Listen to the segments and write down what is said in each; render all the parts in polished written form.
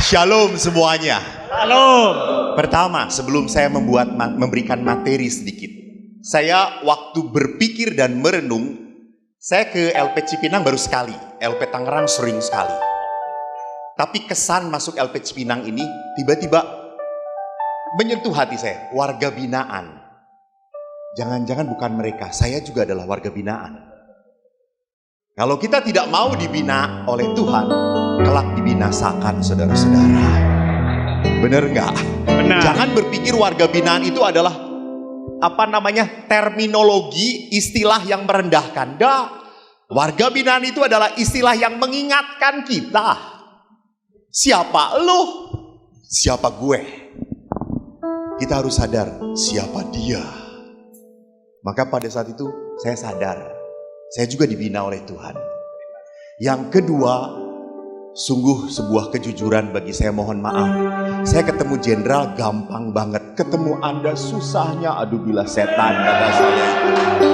Shalom semuanya. Shalom. Pertama, sebelum saya memberikan materi sedikit, saya waktu berpikir dan merenung, saya ke LP Cipinang baru sekali, LP Tangerang sering sekali. Tapi kesan masuk LP Cipinang ini tiba-tiba menyentuh hati saya, warga binaan. Jangan-jangan bukan mereka, saya juga adalah warga binaan. Kalau kita tidak mau dibina oleh Tuhan, kelak dibinasakan, saudara-saudara. Benar nggak? Benar. Jangan berpikir warga binaan itu adalah terminologi, istilah yang merendahkan. Nggak. Warga binaan itu adalah istilah yang mengingatkan kita. Siapa lo? Siapa gue? Kita harus sadar siapa dia. Maka pada saat itu saya sadar. Saya juga dibina oleh Tuhan. Yang kedua, sungguh sebuah kejujuran bagi saya, mohon maaf. Saya ketemu jenderal gampang banget. Ketemu Anda susahnya, aduh bila setan kata saya itu.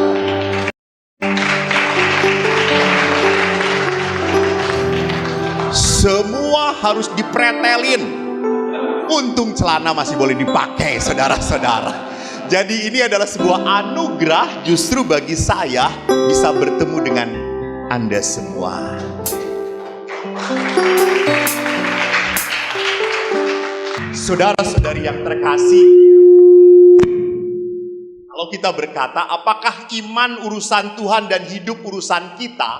Semua harus dipretelin. Untung celana masih boleh dipakai, saudara-saudara. Jadi ini adalah sebuah anugerah justru bagi saya bisa bertemu dengan Anda semua. Saudara-saudari yang terkasih, kalau kita berkata apakah iman urusan Tuhan dan hidup urusan kita,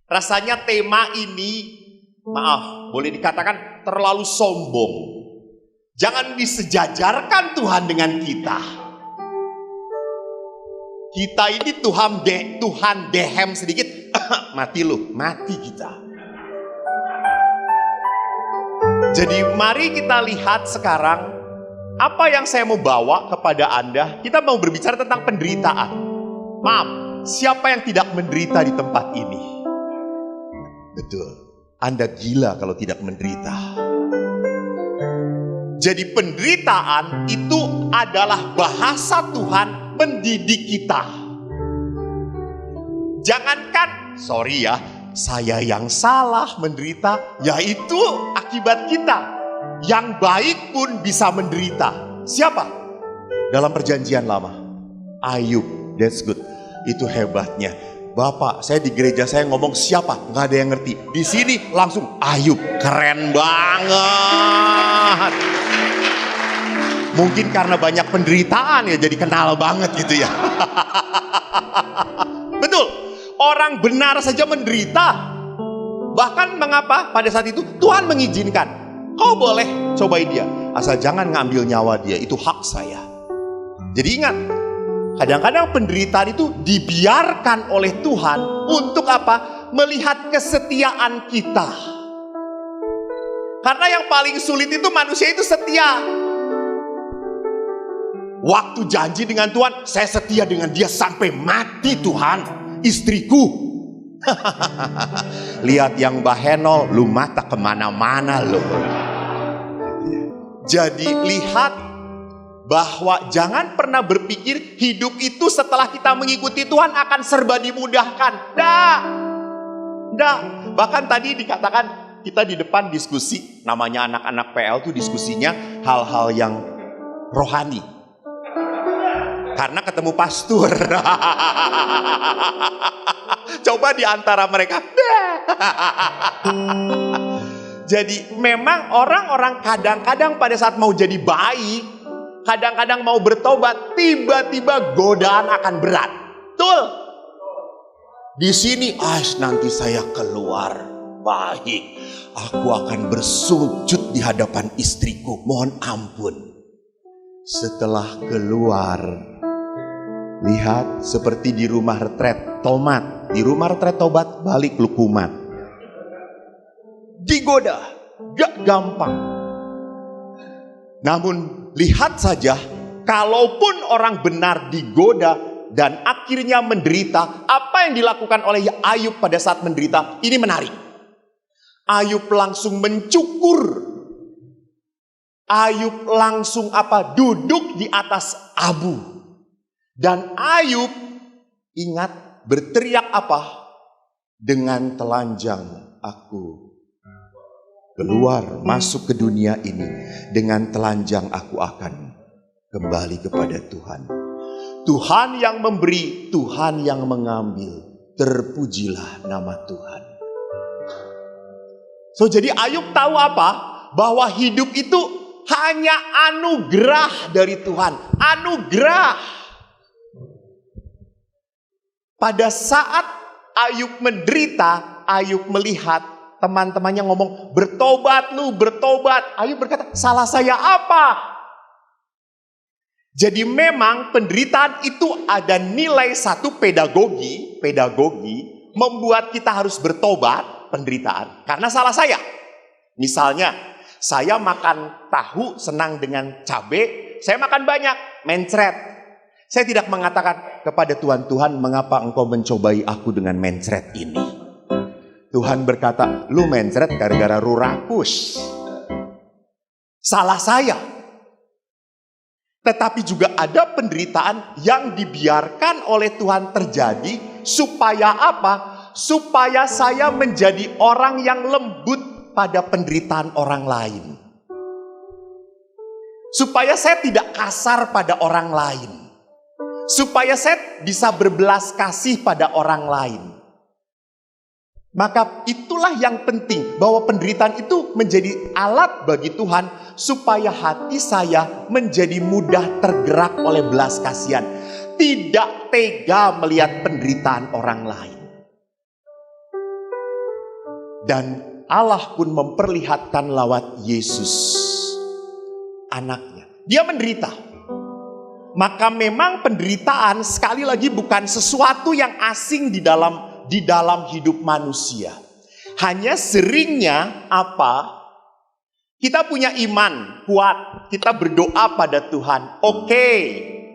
rasanya tema ini, maaf, boleh dikatakan terlalu sombong. Jangan disejajarkan Tuhan dengan kita. Kita ini Tuhan dehem sedikit, mati lu, mati kita. Jadi mari kita lihat sekarang apa yang saya mau bawa kepada Anda. Kita mau berbicara tentang penderitaan. Maaf, siapa yang tidak menderita di tempat ini? Betul, Anda gila kalau tidak menderita. Jadi penderitaan itu adalah bahasa Tuhan mendidik kita. Jangankan, sorry ya, saya yang salah menderita, yaitu akibat kita. Yang baik pun bisa menderita. Siapa? Dalam perjanjian lama, Ayub, that's good. Itu hebatnya. Bapak, saya di gereja saya ngomong siapa? Nggak ada yang ngerti. Di sini langsung Ayub, keren banget. Mungkin karena banyak penderitaan ya jadi kenal banget gitu ya. Betul, orang benar saja menderita. Bahkan mengapa pada saat itu Tuhan mengizinkan. Kau boleh cobain dia, asal jangan ngambil nyawa dia, itu hak saya. Jadi ingat, kadang-kadang penderitaan itu dibiarkan oleh Tuhan untuk apa? Melihat kesetiaan kita. Karena yang paling sulit itu manusia itu setia. Waktu janji dengan Tuhan, saya setia dengan dia sampai mati Tuhan, istriku. Lihat yang bahenol, lu mata kemana-mana lu. Jadi lihat bahwa jangan pernah berpikir hidup itu setelah kita mengikuti Tuhan akan serba dimudahkan. Dah. Bahkan tadi dikatakan kita di depan diskusi, namanya anak-anak PL tuh diskusinya hal-hal yang rohani. Karena ketemu pastor. Coba di antara mereka. Jadi memang orang-orang kadang-kadang pada saat mau jadi baik, kadang-kadang mau bertobat, tiba-tiba godaan akan berat. Betul. Di sini, nanti saya keluar baik. Aku akan bersujud di hadapan istriku. Mohon ampun. Setelah keluar, lihat seperti di rumah retret tomat. Di rumah retret tobat balik lu kumat. Digoda, gak gampang. Namun lihat saja, kalaupun orang benar digoda dan akhirnya menderita, apa yang dilakukan oleh Ayub pada saat menderita? Ini menarik. Ayub langsung mencukur. Ayub langsung duduk di atas abu. Dan Ayub ingat berteriak apa? Dengan telanjang aku keluar masuk ke dunia ini, dengan telanjang aku akan kembali kepada Tuhan. Tuhan yang memberi, Tuhan yang mengambil. Terpujilah nama Tuhan. So, jadi Ayub tahu apa? Bahwa hidup itu hanya anugerah dari Tuhan. Anugerah. Pada saat Ayub menderita, Ayub melihat teman-temannya ngomong, bertobat lu, bertobat. Ayub berkata, salah saya apa? Jadi memang penderitaan itu ada nilai satu pedagogi membuat kita harus bertobat penderitaan karena salah saya. Misalnya, saya makan tahu senang dengan cabai, saya makan banyak, mencret. Saya tidak mengatakan kepada Tuhan, Tuhan mengapa engkau mencobai aku dengan mencret ini? Tuhan berkata, lu mencret gara-gara lu rakus. Salah saya. Tetapi juga ada penderitaan yang dibiarkan oleh Tuhan terjadi. Supaya apa? Supaya saya menjadi orang yang lembut pada penderitaan orang lain. Supaya saya tidak kasar pada orang lain. Supaya saya bisa berbelas kasih pada orang lain. Maka itulah yang penting, bahwa penderitaan itu menjadi alat bagi Tuhan supaya hati saya menjadi mudah tergerak oleh belas kasihan. Tidak tega melihat penderitaan orang lain. Dan Allah pun memperlihatkan lewat Yesus, anaknya. Dia menderita. Maka memang penderitaan sekali lagi bukan sesuatu yang asing di dalam hidup manusia. Hanya seringnya apa? Kita punya iman kuat, kita berdoa pada Tuhan. Oke,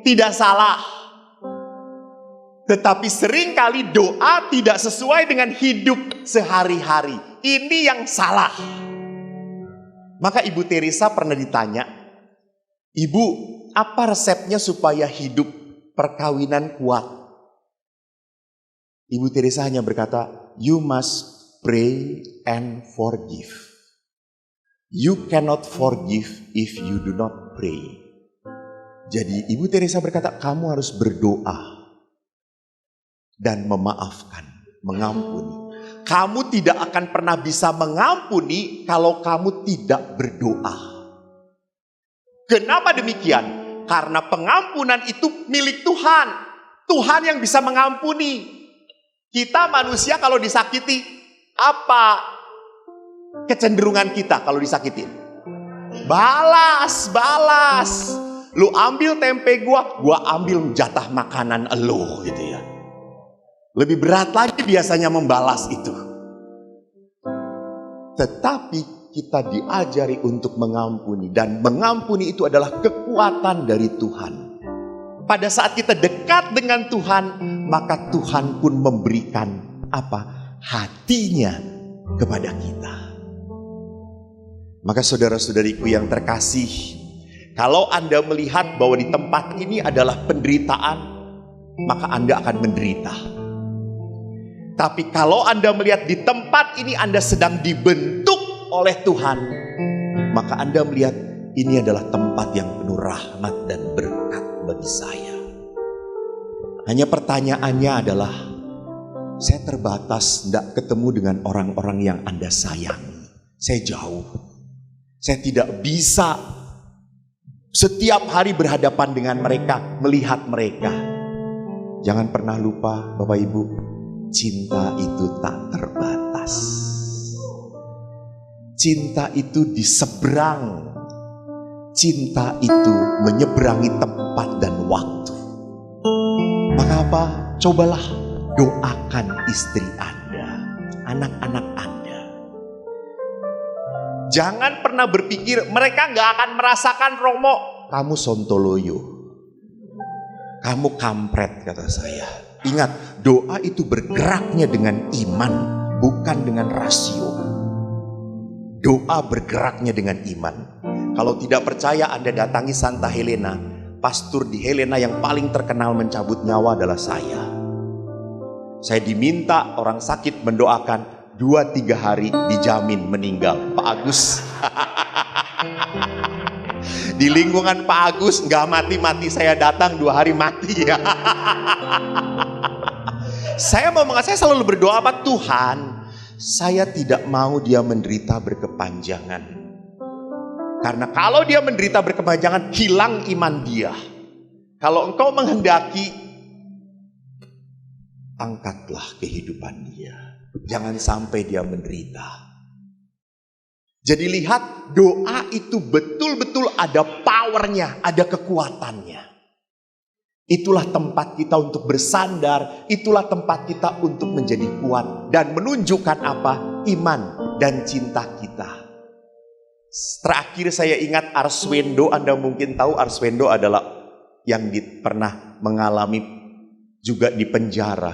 tidak salah. Tetapi seringkali doa tidak sesuai dengan hidup sehari-hari. Ini yang salah. Maka Ibu Teresa pernah ditanya, Ibu, apa resepnya supaya hidup perkawinan kuat? Ibu Teresa hanya berkata, you must pray and forgive. You cannot forgive if you do not pray. Jadi Ibu Teresa berkata, kamu harus berdoa dan memaafkan, mengampuni. Kamu tidak akan pernah bisa mengampuni kalau kamu tidak berdoa. Kenapa demikian? Karena pengampunan itu milik Tuhan. Tuhan yang bisa mengampuni. Kita manusia kalau disakiti, apa kecenderungan kita kalau disakitin? Balas. Lu ambil tempe gua ambil jatah makanan elu gitu ya. Lebih berat lagi biasanya membalas itu. Tetapi kita diajari untuk mengampuni. Dan mengampuni itu adalah kekuatan dari Tuhan. Pada saat kita dekat dengan Tuhan, maka Tuhan pun memberikan apa? Hatinya kepada kita. Maka saudara-saudariku yang terkasih, kalau Anda melihat bahwa di tempat ini adalah penderitaan, maka Anda akan menderita. Tapi kalau Anda melihat di tempat ini Anda sedang dibentuk oleh Tuhan, maka Anda melihat ini adalah tempat yang penuh rahmat dan berkat bagi saya. Hanya pertanyaannya adalah, saya terbatas tidak ketemu dengan orang-orang yang Anda sayangi. Saya jauh. Saya tidak bisa setiap hari berhadapan dengan mereka, melihat mereka. Jangan pernah lupa Bapak Ibu, cinta itu tak terbatas. Cinta itu diseberang. Cinta itu menyeberangi tempat dan waktu. Maka apa? Cobalah doakan istri Anda, anak-anak Anda. Jangan pernah berpikir mereka gak akan merasakan Romo. Kamu sontoloyo, kamu kampret kata saya. Ingat, doa itu bergeraknya dengan iman, bukan dengan rasio. Doa bergeraknya dengan iman. Kalau tidak percaya Anda datangi Santa Helena. Pastor di Helena yang paling terkenal mencabut nyawa adalah saya. Saya diminta orang sakit mendoakan, 2-3 hari dijamin meninggal. Pak Agus. Di lingkungan Pak Agus nggak mati-mati, saya datang 2 hari mati. Saya selalu berdoa, apa Tuhan, saya tidak mau dia menderita berkepanjangan. Karena kalau dia menderita berkepanjangan, hilang iman dia. Kalau Engkau menghendaki, angkatlah kehidupan dia. Jangan sampai dia menderita. Jadi lihat, doa itu betul-betul ada powernya, ada kekuatannya. Itulah tempat kita untuk bersandar, itulah tempat kita untuk menjadi kuat dan menunjukkan apa? Iman dan cinta kita. Terakhir saya ingat Arswendo, Anda mungkin tahu Arswendo adalah yang pernah mengalami juga di penjara.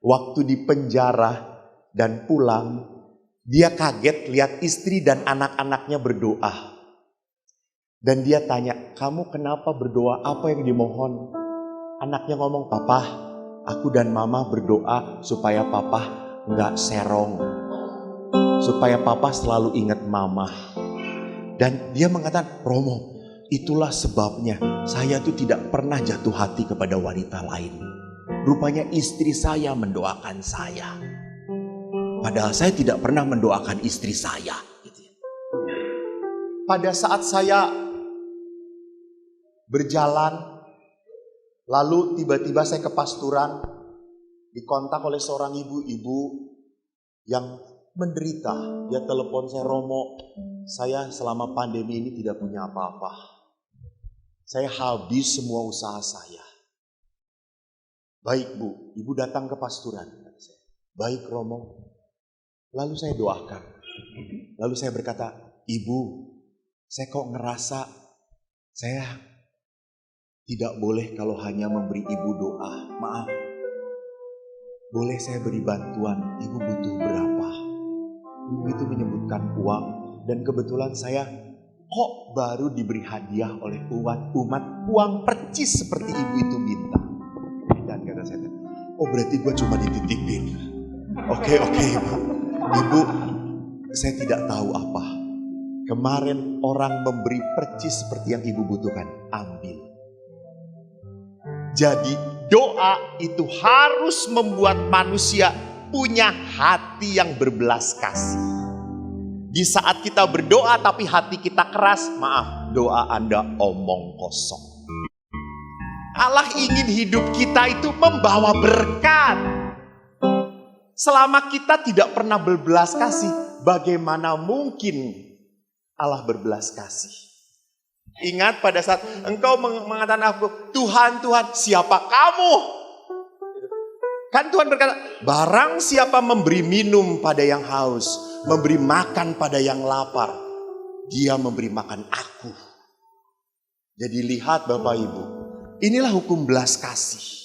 Waktu di penjara dan pulang, dia kaget lihat istri dan anak-anaknya berdoa. Dan dia tanya, kamu kenapa berdoa? Apa yang dimohon? Anaknya ngomong, papa, aku dan mama berdoa supaya papa nggak serong. Supaya papa selalu ingat mama. Dan dia mengatakan, Romo, itulah sebabnya saya tuh tidak pernah jatuh hati kepada wanita lain. Rupanya istri saya mendoakan saya. Padahal saya tidak pernah mendoakan istri saya. Pada saat saya berjalan, lalu tiba-tiba saya ke pasturan, dikontak oleh seorang ibu-ibu yang menderita. Dia telepon saya, Romo, saya selama pandemi ini tidak punya apa-apa. Saya habis semua usaha saya. Baik Bu, Ibu datang ke pasturan. Baik Romo. Lalu saya doakan. Lalu saya berkata, Ibu, saya kok ngerasa saya tidak boleh kalau hanya memberi Ibu doa. Maaf. Boleh saya beri bantuan, Ibu butuh berapa? Ibu itu menyebutkan uang. Dan kebetulan saya kok baru diberi hadiah oleh umat uang percis seperti Ibu itu minta. Dan kata saya, oh berarti gue cuma dititipin. Oke Ibu. Ibu, saya tidak tahu apa. Kemarin orang memberi percis seperti yang Ibu butuhkan. Ambil. Jadi doa itu harus membuat manusia punya hati yang berbelas kasih. Di saat kita berdoa tapi hati kita keras, maaf, doa Anda omong kosong. Allah ingin hidup kita itu membawa berkat. Selama kita tidak pernah berbelas kasih, bagaimana mungkin Allah berbelas kasih? Ingat pada saat engkau mengatakan aku, Tuhan, siapa kamu? Kan Tuhan berkata, barang siapa memberi minum pada yang haus, memberi makan pada yang lapar, dia memberi makan aku. Jadi lihat Bapak Ibu, inilah hukum belas kasih.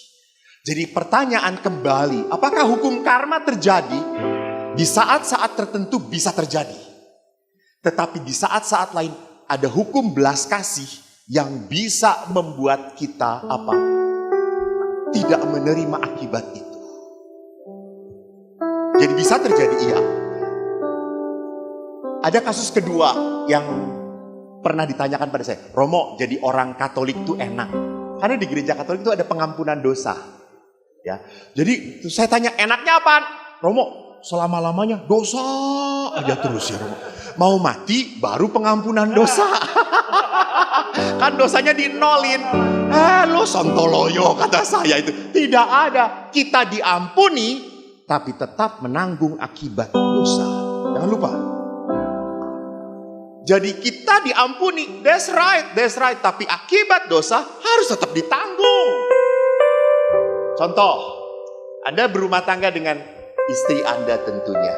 Jadi pertanyaan kembali, apakah hukum karma terjadi? Di saat-saat tertentu bisa terjadi. Tetapi di saat-saat lain ada hukum belas kasih yang bisa membuat kita apa? Tidak menerima akibat itu. Jadi bisa terjadi iya. Ada kasus kedua yang pernah ditanyakan pada saya. Romo, jadi orang Katolik itu enak. Karena di gereja Katolik itu ada pengampunan dosa. Ya, jadi saya tanya enaknya apaan? Romo, selama-lamanya dosa aja terus ya Romo. Mau mati baru pengampunan dosa. Kan dosanya dinolin. Lo sontoloyo kata saya itu. Tidak ada. Kita diampuni tapi tetap menanggung akibat dosa. Jangan lupa. Jadi kita diampuni, that's right. Tapi akibat dosa harus tetap ditanggung. Contoh, Anda berumah tangga dengan istri Anda tentunya.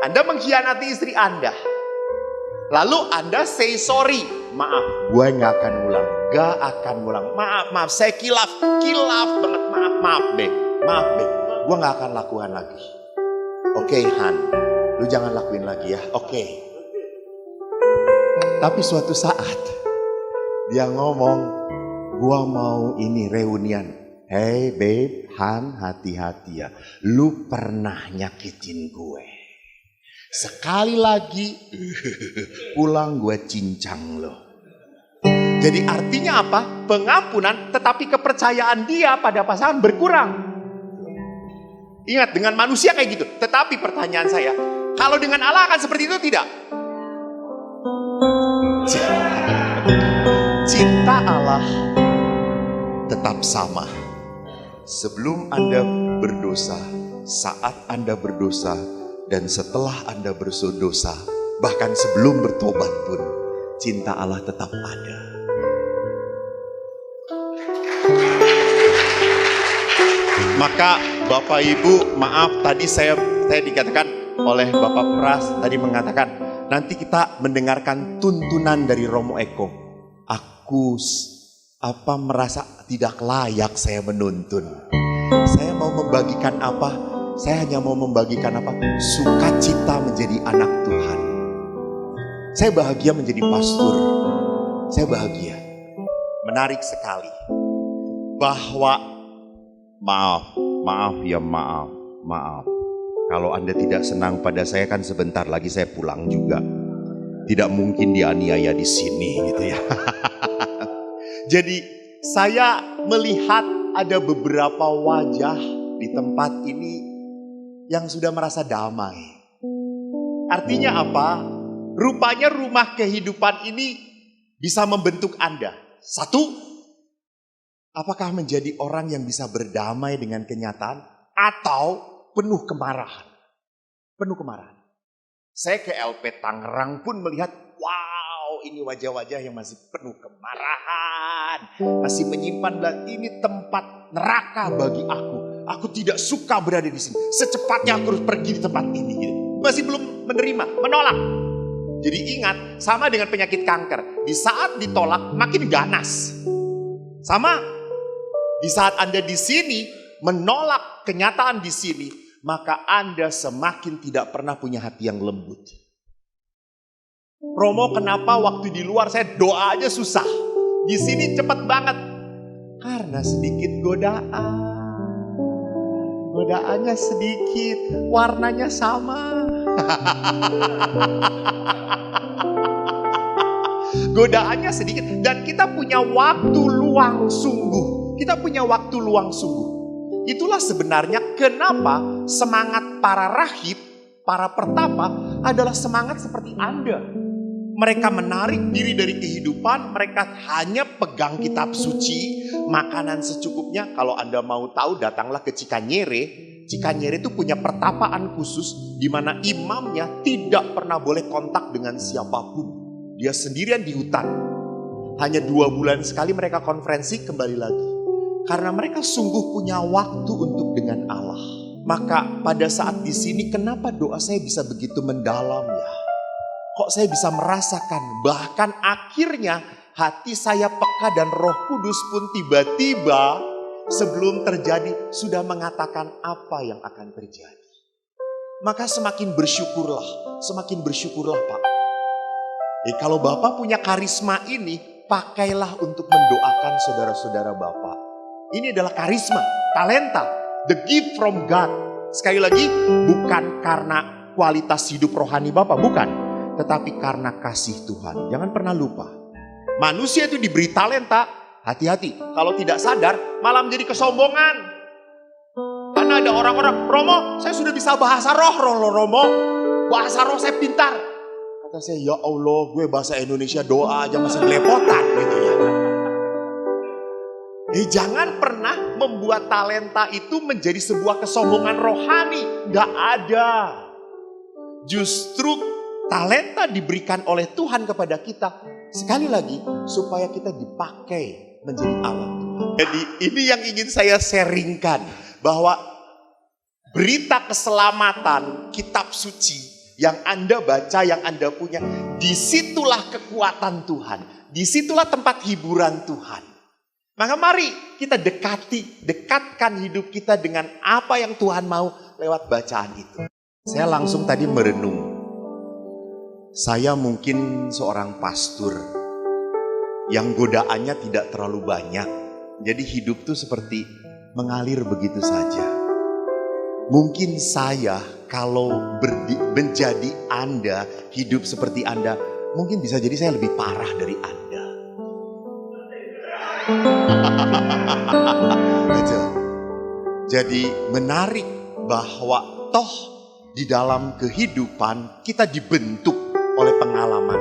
Anda mengkhianati istri Anda. Lalu Anda say sorry. Maaf, gue gak akan ulang. Maaf, saya kilaf banget. Maaf, Beb. Gue gak akan lakukan lagi. Oke, Han, lu jangan lakuin lagi ya, oke. Tapi suatu saat, dia ngomong, gue mau ini reunian. Hey babe, Han, hati-hati ya. Lu pernah nyakitin gue. Sekali lagi pulang gue cincang lo. Jadi artinya apa? Pengampunan, tetapi kepercayaan dia pada pasangan berkurang. Ingat, dengan manusia kayak gitu. Tetapi pertanyaan saya, kalau dengan Allah akan seperti itu tidak? Cinta Allah tetap sama. Sebelum Anda berdosa, saat Anda berdosa, dan setelah Anda berdosa, bahkan sebelum bertobat pun, cinta Allah tetap ada. Maka Bapak Ibu, maaf tadi saya dikatakan oleh Bapak Pras tadi mengatakan nanti kita mendengarkan tuntunan dari Romo Eko. Aku merasa tidak layak saya menuntun. Saya mau membagikan apa? Saya hanya mau membagikan apa? Sukacita menjadi anak Tuhan. Saya bahagia menjadi pastor. Saya bahagia. Menarik sekali bahwa maaf. Kalau Anda tidak senang pada saya kan sebentar lagi saya pulang juga. Tidak mungkin dianiaya di sini gitu ya. Jadi saya melihat ada beberapa wajah di tempat ini yang sudah merasa damai. Artinya apa? Rupanya rumah kehidupan ini bisa membentuk Anda. Satu, apakah menjadi orang yang bisa berdamai dengan kenyataan atau penuh kemarahan? Penuh kemarahan. Saya ke LP Tangerang pun melihat, wow, ini wajah-wajah yang masih penuh kemarahan. Masih menyimpan, ini tempat neraka bagi aku. Aku tidak suka berada di sini. Secepatnya aku harus pergi di tempat ini. Masih belum menerima, menolak. Jadi ingat, sama dengan penyakit kanker. Di saat ditolak, makin ganas. Sama, di saat Anda di sini, menolak kenyataan di sini, maka Anda semakin tidak pernah punya hati yang lembut. Romo, kenapa waktu di luar saya doa aja susah. Di sini cepat banget. Karena sedikit godaan. Godaannya sedikit, warnanya sama. Godaannya sedikit dan kita punya waktu luang sungguh. Kita punya waktu luang sungguh. Itulah sebenarnya kenapa semangat para rahib, para pertapa adalah semangat seperti Anda. Mereka menarik diri dari kehidupan, mereka hanya pegang kitab suci, makanan secukupnya. Kalau Anda mau tahu, datanglah ke Cikanyere. Cikanyere itu punya pertapaan khusus di mana imamnya tidak pernah boleh kontak dengan siapapun. Dia sendirian di hutan. Hanya 2 bulan sekali mereka konferensi, kembali lagi. Karena mereka sungguh punya waktu untuk dengan Allah. Maka pada saat di sini, kenapa doa saya bisa begitu mendalam ya? Kok saya bisa merasakan, bahkan akhirnya hati saya peka dan Roh Kudus pun tiba-tiba sebelum terjadi sudah mengatakan apa yang akan terjadi. Maka semakin bersyukurlah Pak. Kalau Bapak punya karisma ini, pakailah untuk mendoakan saudara-saudara Bapak. Ini adalah karisma, talenta, the gift from God. Sekali lagi, bukan karena kualitas hidup rohani Bapak, bukan. Tetapi karena kasih Tuhan. Jangan pernah lupa. Manusia itu diberi talenta, hati-hati. Kalau tidak sadar, malah menjadi kesombongan. Karena ada orang-orang, Romo, saya sudah bisa bahasa roh Romo. Bahasa roh saya pintar. Kata saya, ya Allah, gue bahasa Indonesia doa aja masih belepotan gitu ya. Jangan pernah membuat talenta itu menjadi sebuah kesombongan rohani. Gak ada. Justru talenta diberikan oleh Tuhan kepada kita. Sekali lagi, supaya kita dipakai menjadi alat Tuhan. Jadi ini yang ingin saya sharingkan. Bahwa berita keselamatan, kitab suci yang Anda baca, yang Anda punya. Disitulah kekuatan Tuhan. Disitulah tempat hiburan Tuhan. Maka mari kita dekatkan hidup kita dengan apa yang Tuhan mau lewat bacaan itu. Saya langsung tadi merenung. Saya mungkin seorang pastor yang godaannya tidak terlalu banyak. Jadi hidup tuh seperti mengalir begitu saja. Mungkin saya kalau menjadi Anda, hidup seperti Anda, mungkin bisa jadi saya lebih parah dari Anda. Jadi menarik bahwa toh di dalam kehidupan kita dibentuk oleh pengalaman.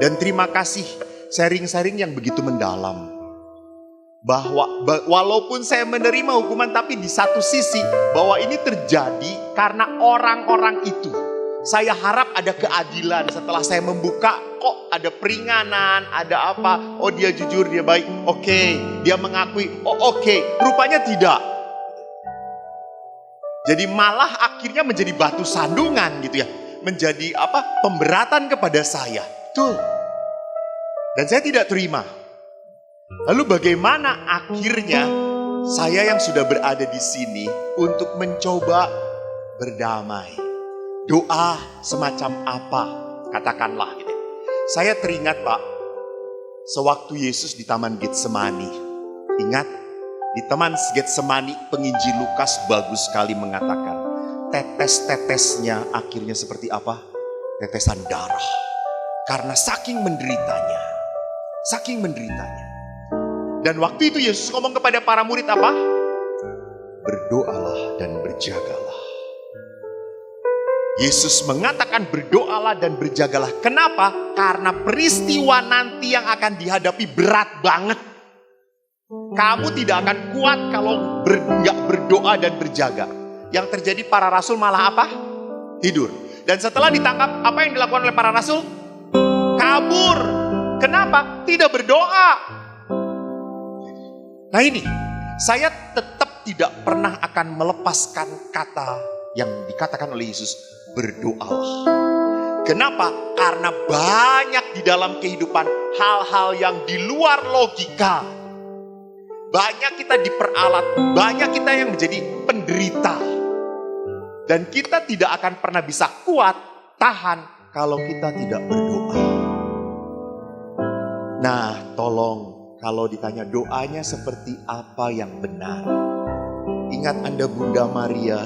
Dan terima kasih sharing-sharing yang begitu mendalam. Bahwa walaupun saya menerima hukuman, tapi di satu sisi bahwa ini terjadi karena orang-orang itu. Saya harap ada keadilan setelah saya membuka, kok ada peringanan, ada apa. Oh dia jujur, dia baik, oke. Dia mengakui, oh oke. Rupanya tidak. Jadi malah akhirnya menjadi batu sandungan gitu ya. Menjadi pemberatan kepada saya. Betul. Dan saya tidak terima. Lalu bagaimana akhirnya saya yang sudah berada di sini untuk mencoba berdamai. Doa semacam apa? Katakanlah gitu. Saya teringat Pak, sewaktu Yesus di Taman Getsemani. Ingat, di Taman Getsemani penginjil Lukas bagus sekali mengatakan. Tetes-tetesnya akhirnya seperti apa? Tetesan darah. Karena saking menderitanya. Saking menderitanya. Dan waktu itu Yesus ngomong kepada para murid apa? Berdoalah dan berjagalah. Yesus mengatakan berdoalah dan berjagalah. Kenapa? Karena peristiwa nanti yang akan dihadapi berat banget. Kamu tidak akan kuat kalau nggak berdoa dan berjaga. Yang terjadi para rasul malah apa? Tidur. Dan setelah ditangkap, apa yang dilakukan oleh para rasul? Kabur. Kenapa? Tidak berdoa. Nah ini, saya tetap tidak pernah akan melepaskan kata yang dikatakan oleh Yesus, berdoalah. Kenapa? Karena banyak di dalam kehidupan hal-hal yang di luar logika. Banyak kita diperalat, banyak kita yang menjadi penderita. Dan kita tidak akan pernah bisa kuat, tahan kalau kita tidak berdoa. Nah, tolong. Kalau ditanya doanya seperti apa yang benar. Ingat Anda Bunda Maria.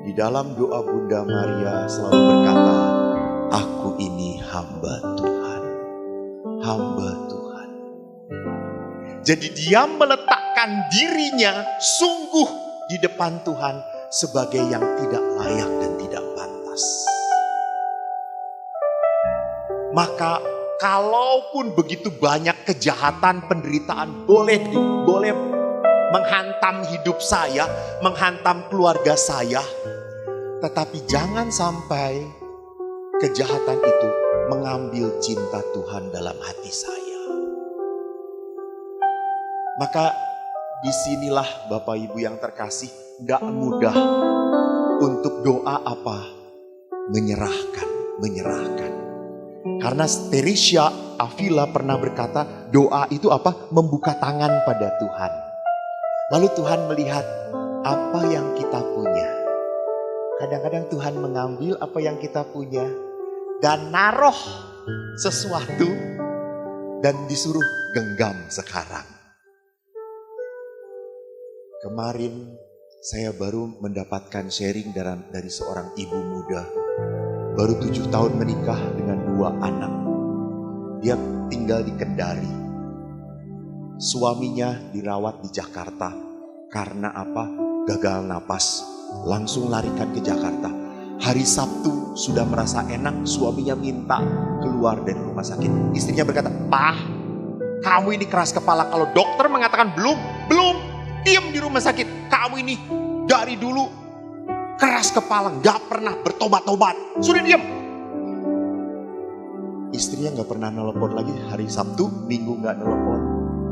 Di dalam doa Bunda Maria selalu berkata, aku ini hamba Tuhan. Hamba Tuhan. Jadi dia meletakkan dirinya sungguh di depan Tuhan sebagai yang tidak layak dan tidak pantas. Maka kalaupun begitu banyak kejahatan, penderitaan boleh menghantam hidup saya, menghantam keluarga saya. Tetapi jangan sampai kejahatan itu mengambil cinta Tuhan dalam hati saya. Maka disinilah Bapak Ibu yang terkasih, gak mudah untuk doa apa? Menyerahkan. Karena Teresia Avila pernah berkata, doa itu apa? Membuka tangan pada Tuhan. Lalu Tuhan melihat apa yang kita punya. Kadang-kadang Tuhan mengambil apa yang kita punya dan naruh sesuatu dan disuruh genggam sekarang. Kemarin saya baru mendapatkan sharing dari seorang ibu muda. Baru 7 tahun menikah dengan 2 anak. Dia tinggal di Kendari. Suaminya dirawat di Jakarta. Karena apa? Gagal napas. Langsung larikan ke Jakarta. Hari Sabtu sudah merasa enak. Suaminya minta keluar dari rumah sakit. Istrinya berkata, "Pak, kamu ini keras kepala. Kalau dokter mengatakan belum. Diam di rumah sakit. Kamu ini dari dulu keras kepala, gak pernah bertobat-tobat. Sudah diam." Istrinya gak pernah nelpon lagi. Hari Sabtu, Minggu gak nelpon.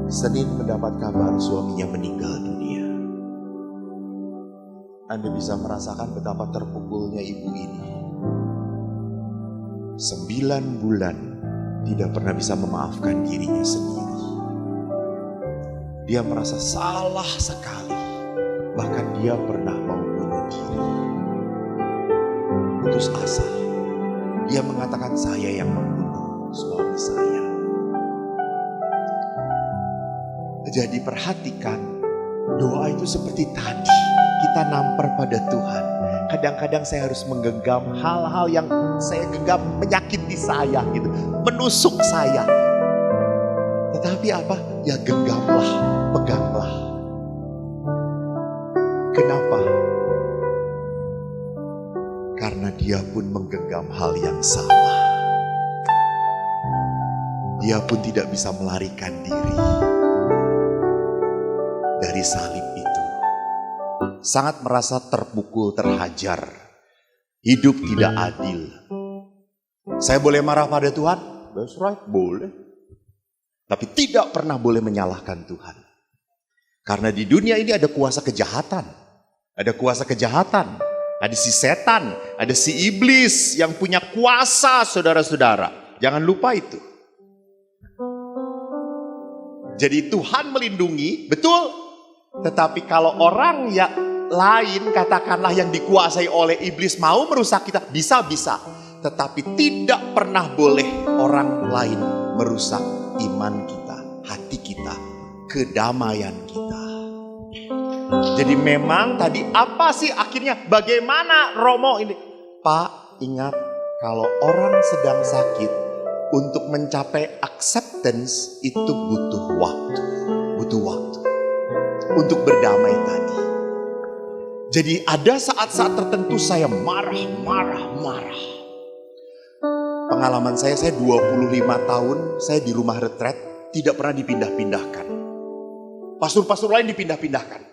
Senin mendapat kabar suaminya meninggal dunia. Anda bisa merasakan betapa terpukulnya ibu ini. 9 bulan tidak pernah bisa memaafkan dirinya sendiri. Dia merasa salah sekali. Bahkan dia pernah mau bunuh diri. Putus asa. Dia mengatakan, saya yang membunuh suami saya. Jadi perhatikan, doa itu seperti tadi. Kita nampar pada Tuhan. Kadang-kadang saya harus menggenggam hal-hal yang saya genggam menyakiti saya gitu, menusuk saya. Tetapi apa? Ya genggamlah, peganglah. Kenapa? Karena dia pun menggenggam hal yang sama. Dia pun tidak bisa melarikan diri dari salib itu. Sangat merasa terpukul, terhajar. Hidup tidak adil. Saya boleh marah pada Tuhan? That's right, boleh. Tapi tidak pernah boleh menyalahkan Tuhan. Karena di dunia ini ada kuasa kejahatan. Ada kuasa kejahatan. Ada si setan, ada si iblis yang punya kuasa, saudara-saudara. Jangan lupa itu. Jadi Tuhan melindungi, betul. Tetapi kalau orang yang lain, katakanlah yang dikuasai oleh iblis mau merusak kita, bisa-bisa. Tetapi tidak pernah boleh orang lain merusak iman kita, hati kita, kedamaian kita. Jadi memang tadi apa sih akhirnya? Bagaimana Romo ini? Pak, ingat kalau orang sedang sakit, untuk mencapai acceptance itu butuh waktu. Butuh waktu. Untuk berdamai tadi. Jadi ada saat-saat tertentu saya marah. Pengalaman saya 25 tahun saya di rumah retret tidak pernah dipindah-pindahkan. Pastor-pastor lain dipindah-pindahkan.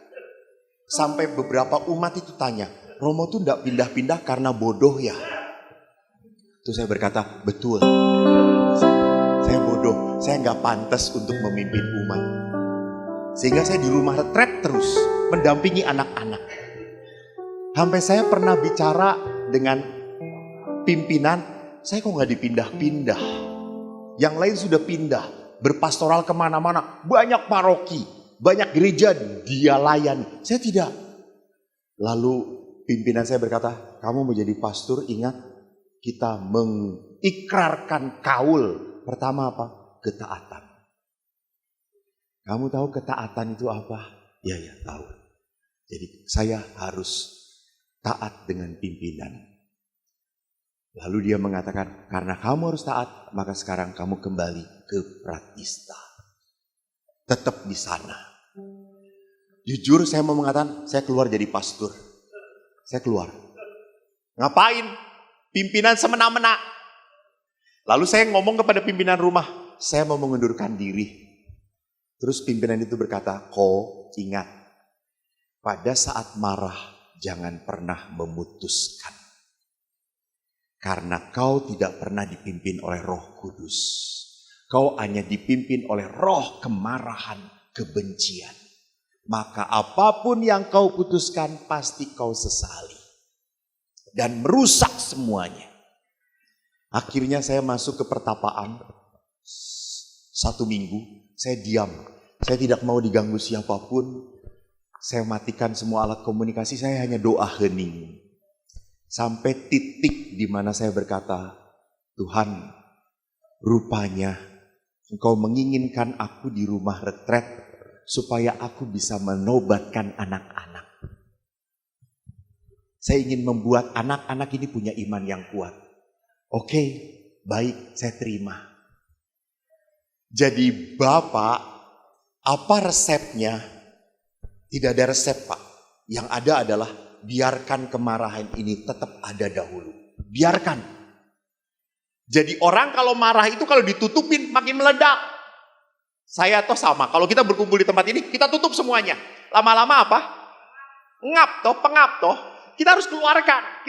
Sampai beberapa umat itu tanya, Romo tuh enggak pindah-pindah karena bodoh ya? Terus saya berkata, betul. Saya bodoh, saya enggak pantas untuk memimpin umat. Sehingga saya di rumah retret terus, mendampingi anak-anak. Sampai saya pernah bicara dengan pimpinan, saya kok enggak dipindah-pindah. Yang lain sudah pindah, berpastoral kemana-mana, banyak paroki. Banyak gereja dia layani, saya tidak. Lalu pimpinan saya berkata, kamu mau jadi pastor, ingat kita mengikrarkan kaul. Pertama apa? Ketaatan. Kamu tahu ketaatan itu apa? Ya tahu. Jadi saya harus taat dengan pimpinan. Lalu dia mengatakan, karena kamu harus taat, maka sekarang kamu kembali ke Pratista. Tetap di sana. Jujur saya mau mengatakan, saya keluar jadi pastor. Saya keluar. Ngapain? Pimpinan semena-mena. Lalu saya ngomong kepada pimpinan rumah, saya mau mengundurkan diri. Terus pimpinan itu berkata, kau ingat, pada saat marah jangan pernah memutuskan. Karena kau tidak pernah dipimpin oleh Roh Kudus. Kau hanya dipimpin oleh roh kemarahan, kebencian. Maka apapun yang kau putuskan pasti kau sesali. Dan merusak semuanya. Akhirnya saya masuk ke pertapaan. 1 minggu saya diam. Saya tidak mau diganggu siapapun. Saya matikan semua alat komunikasi. Saya hanya doa hening. Sampai titik di mana saya berkata, Tuhan, rupanya Engkau menginginkan aku di rumah retret supaya aku bisa menobatkan anak-anak. Saya ingin membuat anak-anak ini punya iman yang kuat. Oke, baik, saya terima. Jadi Bapak, apa resepnya? Tidak ada resep, Pak. Yang ada adalah biarkan kemarahan ini tetap ada dahulu. Biarkan. Jadi orang kalau marah itu kalau ditutupin makin meledak. Saya toh sama, kalau kita berkumpul di tempat ini, kita tutup semuanya. Lama-lama apa? Pengap toh. Kita harus keluarkan.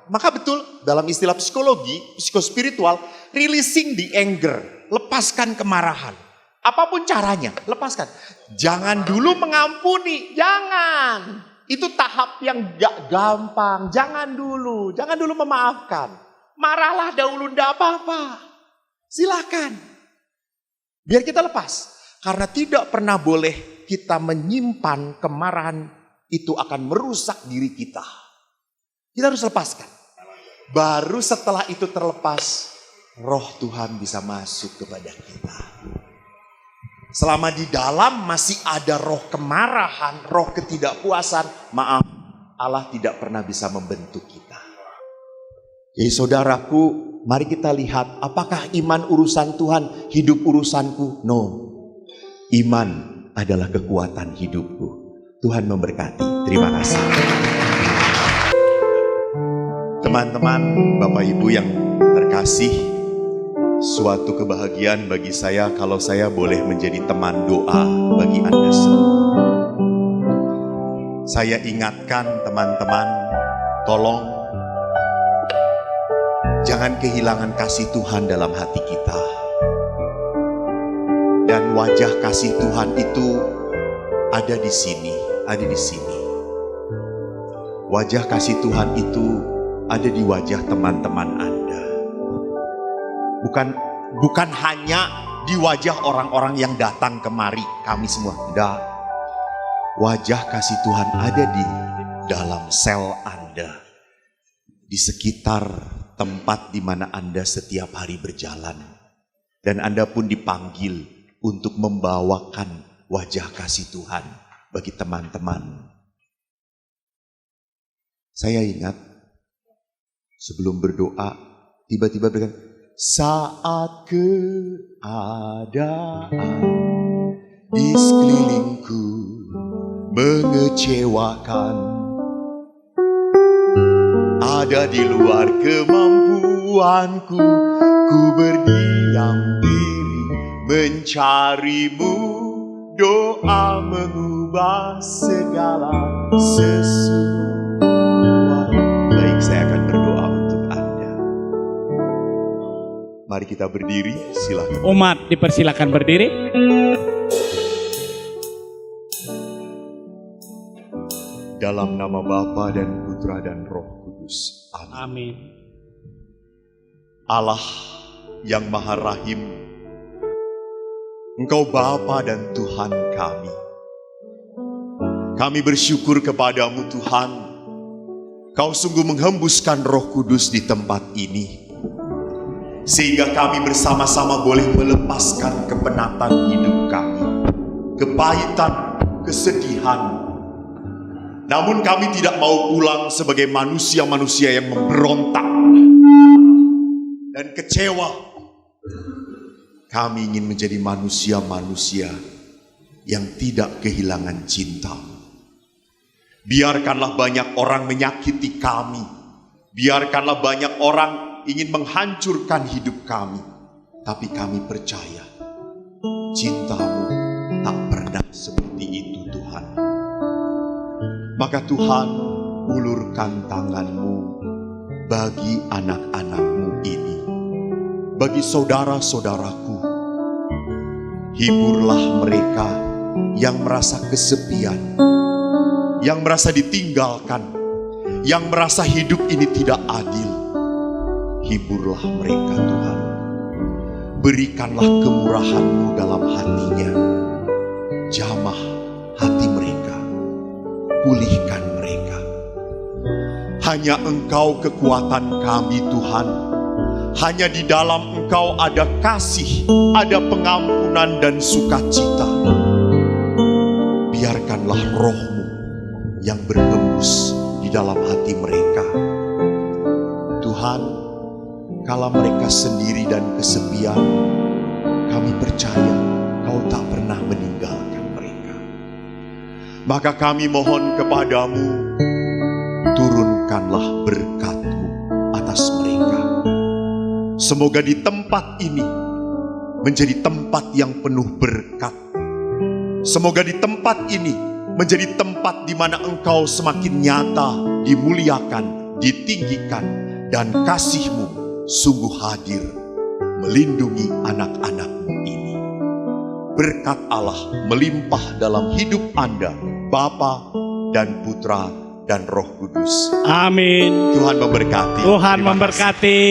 Maka betul, dalam istilah psikologi, psikospiritual, releasing the anger. Lepaskan kemarahan. Apapun caranya, lepaskan. Jangan dulu mengampuni, jangan. Itu tahap yang gak gampang. Jangan dulu memaafkan. Marahlah dahulu, enggak apa-apa. Silakan. Biar kita lepas. Karena tidak pernah boleh kita menyimpan kemarahan itu akan merusak diri kita. Kita harus lepaskan. Baru setelah itu terlepas, roh Tuhan bisa masuk kepada kita. Selama di dalam masih ada roh kemarahan, roh ketidakpuasan, maaf, Allah tidak pernah bisa membentuk kita. Jadi saudaraku, mari kita lihat apakah iman urusan Tuhan, hidup urusanku? No. Iman adalah kekuatan hidupku. Tuhan memberkati. Terima kasih. Teman-teman, Bapak Ibu yang terkasih, suatu kebahagiaan bagi saya kalau saya boleh menjadi teman doa bagi Anda semua. Saya ingatkan teman-teman, tolong jangan kehilangan kasih Tuhan dalam hati kita. Dan wajah kasih Tuhan itu ada di sini, ada di sini. Wajah kasih Tuhan itu ada di wajah teman-teman Anda. Bukan hanya di wajah orang-orang yang datang kemari, kami semua. Tidak. Wajah kasih Tuhan ada di dalam sel Anda. Di sekitar tempat di mana Anda setiap hari berjalan. Dan Anda pun dipanggil untuk membawakan wajah kasih Tuhan bagi teman-teman. Saya ingat sebelum berdoa, tiba-tiba berkata, saat keadaan di sekelilingku mengecewakan, ada di luar kemampuanku, ku berdiam diri mencarimu, doa mengubah segala sesuatu. Baik, saya akan berdoa untuk Anda. Mari kita berdiri, silakan. Umat dipersilakan berdiri. Dalam nama Bapa dan Putra dan Roh Kudus. Amin. Amin. Allah yang Maha Rahim, Engkau Bapa dan Tuhan kami. Kami bersyukur kepadamu Tuhan, Kau sungguh menghembuskan Roh Kudus di tempat ini, sehingga kami bersama-sama boleh melepaskan kepenatan hidup kami, kepahitan, kesedihan. Namun kami tidak mau pulang sebagai manusia-manusia yang memberontak dan kecewa. Kami ingin menjadi manusia-manusia yang tidak kehilangan cinta. Biarkanlah banyak orang menyakiti kami. Biarkanlah banyak orang ingin menghancurkan hidup kami. Tapi kami percaya cinta-Mu tak pernah seperti itu Tuhan. Maka Tuhan, ulurkan tangan-Mu bagi anak-anak-Mu ini, bagi saudara-saudaraku. Hiburlah mereka yang merasa kesepian, yang merasa ditinggalkan, yang merasa hidup ini tidak adil. Hiburlah mereka Tuhan. Berikanlah kemurahan-Mu dalam hatinya. Jamah hati mereka. Pulihkan mereka. Hanya Engkau kekuatan kami Tuhan. Hanya di dalam Engkau ada kasih, ada pengampunan dan sukacita. Biarkanlah Roh-Mu yang berhembus di dalam hati mereka. Tuhan, kala mereka sendiri dan kesepian, kami percaya Kau tak pernah meninggalkan. Maka kami mohon kepadamu, turunkanlah berkat-Mu atas mereka. Semoga di tempat ini menjadi tempat yang penuh berkat. Semoga di tempat ini menjadi tempat di mana Engkau semakin nyata, dimuliakan, ditinggikan, dan kasih-Mu sungguh hadir melindungi anak-anak-Mu ini. Berkat Allah melimpah dalam hidup Anda, Bapa dan Putra dan Roh Kudus. Amin. Tuhan memberkati. Tuhan memberkati.